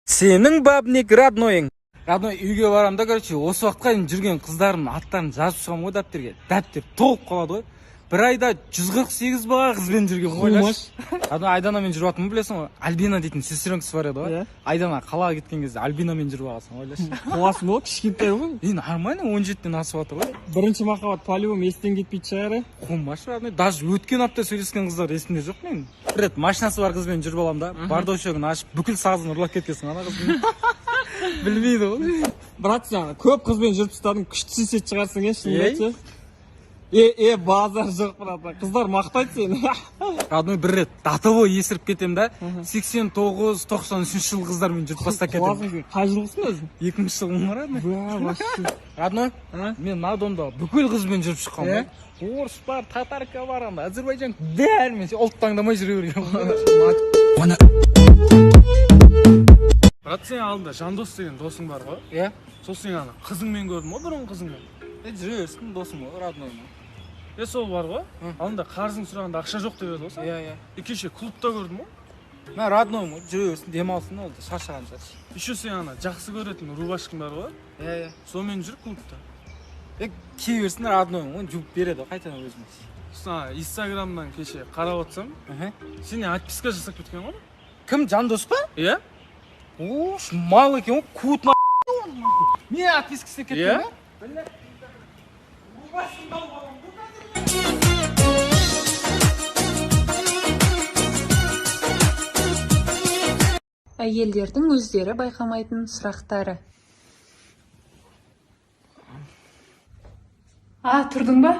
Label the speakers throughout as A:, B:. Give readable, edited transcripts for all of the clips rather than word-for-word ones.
A: Senin babник родноyың. Родной үйге барам да, короче, осы уақытқа дейін жүрген қыздардың аттарын жазып шығамын ғой дәптерге. Дәптер толып қалады ғой. Bir ayda 148 бала қызбен жүрген ойлаш. Родной Айданамен жүріп жатырмын, білесің ғой. Альбина дейтін сестренкасы бар еді ғой. Айдана қалаға кеткен кезде Альбинамен жүріп аласың, ойлаш.
B: Қуасың ғой, кішкентай ғой.
A: Нормально, 17-тен асып жатыр ғой.
B: Бірінші махаббат по-любому естен кетпейтін шығар.
A: Қумаш, Родной. Даже өткен апта сөйлескен қыздар есімде жоқ менің. Bir рет машинасы бар қызбен жүріп аламын да, бардошогын ашып, бүкіл сағызын ұрлап кеткенсің ана қызбен. Білмейді ғой.
B: Брат, жаңа көп қызбен жүріп тастадың, күшті сесет шығарсың е, шынымды айтшы. Базар жоқ, брат. Қыздар мақтайды сені.
A: Родной, бір рет датовой есіріп кетем да, 89-93 жыл қыздармен жүріп бастап кетем.
B: Қуасың, қай жылғысың өзің?
A: 2000 жылым бар, Родной.
B: Вообще.
A: Родной, мен Надонда бүкіл қызбен жүріп шыққам ғой. Орыс бар, татарка бар, Азербайжан бәрімен ұлт таңдамай жүре берген.
B: Брат, сен алдында Жандос деген досың бар ғой?
A: Иә.
B: Сол сен ана қызыңмен көрдің ғой, бұрын қызыңмен?
A: Жүре берсін, досым ғой, Родной.
B: Сол бар ғой? Алдында қарызың сұрағанда ақша жоқ деп еді ғой?
A: Иә.
B: Кеше клубта көрдің ғой?
A: Мен Родной ғой, жүре берсін, демалсын олды, шаршаған шаш.
B: Еще сен ана жақсы көретін рубашкың бар ғой?
A: Иә.
B: Сонымен жүр клубта.
A: Кие берсін, Родной ғой, жуып береді ғой, қайтадан өзіме.
B: Инстаграмнан кеше қарап отырсам, сенен отписка жасап кеткен ғой?
A: Кім, Жандос па?
B: Иә?
A: Ош, мал екен ғой, куыт ма***. Мен отпискасы кеткен ғой?
C: Әйелдердің өздері байқамайтын сұрақтары. Тұрдың ба?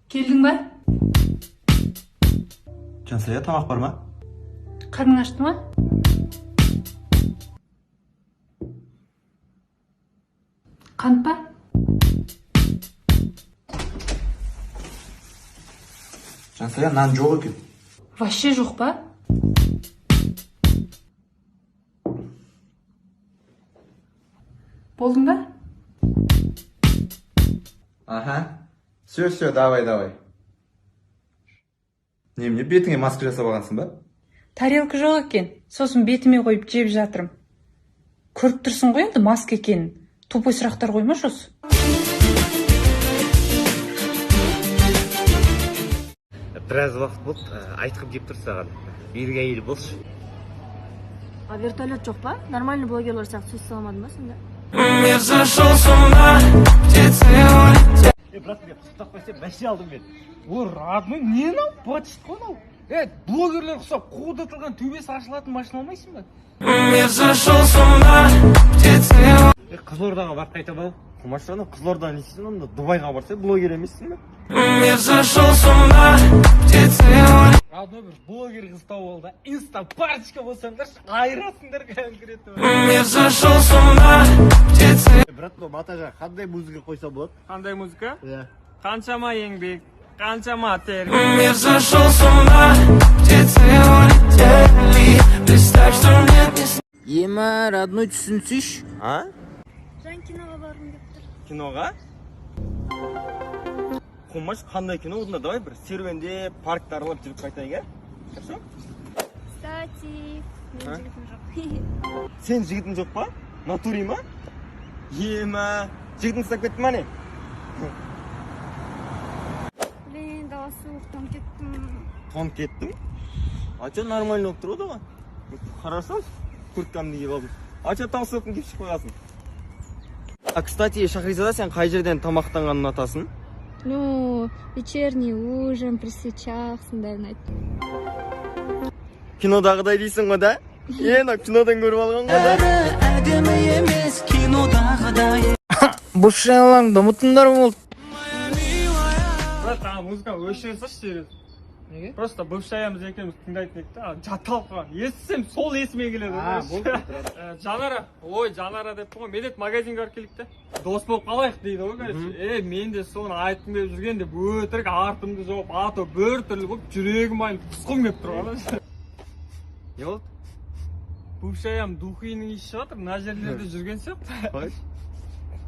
C: Келдің ба?
D: Жансая, тамақ бар ма?
C: Қарның ашты ма? Қант па?
D: Жансая, нан жоқ екен.
C: Вообще жоқ па? Болдың ба?
D: Аха. Все, давай. Немене, бетіңе маска жасап алғансың ба?
C: Тарелка жоқ екен. Сосын бетіме қойып жеп жатырмын. Көріп тұрсың ғой енді маска екенін. Тупой сұрақтар қоймашы осы.
E: Біраз уақыт болды, айтқым кеп тұр саған. Берге әйел болшы.
F: Вертолет жоқ па? Нормальный блогерлар сияқты сөз саламадың ба сонда?
E: Брат, мен құттықтап қойсам, мәше алдым мен.
A: О, Родной, не нау? Батышты қой нау? Блогерлер құсап, қуылдатылған төбесі ашылатын машина алмайсың ба?
E: Қызылордаға барып қайта бал. Құмаштаны Қызылорда несің онда? Дубайға барса блогер емессің ба?
A: Родной, бір блогер қыз тауып алды. Инста парочка болсаңдар, айырасыңдар конкретно.
E: Брат, матаға қандай музыка қойса болады?
B: Қандай музыка?
E: Иә.
B: Қаншама еңбек, қаншама тер.
A: Ема, Родной, түсінсейші.
F: Жан киноға барғым деп тұр.
E: Киноға? Құмаш, қандай кино? Онда давай бір серуенде паркты аралап жүріп қайтайық, ә? Хорошо?
F: Кстати, мен жігітім жоқ.
E: Сен жігітің жоқ па? Натури ма? Ема, жігітің ұстап кетті ма не?
F: Блин, дала суық, тоңып кеттім.
E: Тоңып кеттім? Ача нормально болып тұр ода ма? Хорошо, курткамды киіп алдым. Ача таусылықтың кеп шығып қоясың. Кстати, Шахризада, сен қай жерден тамақтанғанын ұнатасың?
F: Ну, вечерний ужин при свечах, сондай ұнайды.
E: Кинодағыдай дейсің ғой да? Кинодан көріп алған ғой да?
A: Бұл шайлаңды ұмытыңдар болды.
B: Брат, музыка өшіре салшы дерез.
A: Неге?
B: Просто бывшаямыз екеуміз тыңдайтын едік та, жатталып қалған. Естісем сол есіме келеді. Жанара, Жанара деп тұр ғой, мен магазинге барып келдік та. Дос болып қалайық дейді ғой, короче. Мен де соны айттым деп жүрген деп өтірік артымды жауып, аты бір түрлі болып жүрегім айнып құсқым келіп тұрған.
E: Не болды?
B: Бывшаям духиның иісі жатыр, мына жерлерде жүрген сияқты.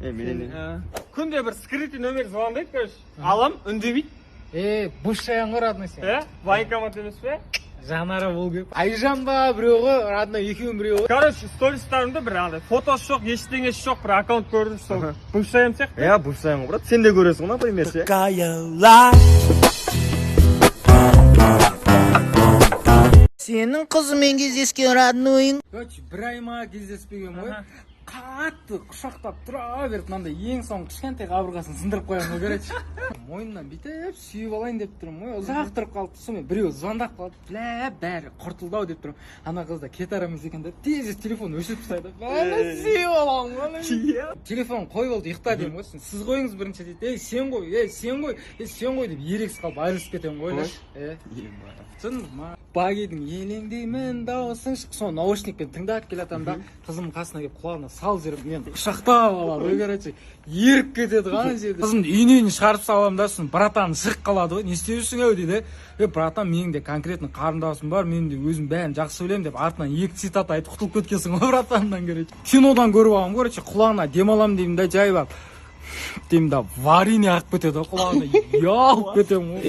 E: Менен
B: Күнде бір скрытый номер звондайды, короче. Алам, үндемейді.
A: Бушаян ғой родной сен.
B: Военкомат емес пе?
A: Жанара бол кеп. Айжан ба біреу ғой, родной екеуін біреу ғой.
B: Короче, стористарымда бір андай фотосы жоқ, ештеңесі жоқ, бір аккаунт көрдім, сол бывшаям сияқты.
E: бұрсайын ғой брат, сен де көресің ғой например ше.
G: Сенің қызымен кездескен роднойың.
A: Короче, бір айма кездеспеген ғой. Қатты құшақтап тұра беріп, мынандай ең соңғы кішкентай қабырғасын сындырып қоямын ғой, короче. Мойнынан бүйтіп сүйіп алайын деп тұрмын ғой. Ұзақ тұрып қалды. Сонымен біреу звондап қалды. Бәрі құртылды ау деп тұрмын. Ана қыз да кет арамыз екен деп тез телефон өшіріп тастайды. Сүйіп аламын ғой. Телефон қойып алды, ұйықта деймін ғой. Сіз қойыңыз бірінші дейді. Сен ғой деп ерегісіп қалып айырылысып кетемін ғой. Ма Багидің елеңдеймін дауысың шық. Соны наушникпен тыңдап келатам да, қызым қасына келіп құлағына сал жүріп, мен құшақтап алады ғой, короче. Еріп кетеді ғана жерде. Қызымды үйінен шығарып саламын да, сосын братан шығып қалады ғой. Не істеушің ау дейді. Братан, менің де конкретно қарындасым бар, мен де өзім бәрін жақсы білемін деп артынан екі цитат айтып құтылып кеткенсің ғой братаннан, короче. Кинодан көріп алам, короче, құлағына демалам деймін да, жайып алып. Деймін да, варенье ағып кетеді құлағына. Ялып кетемін ғой.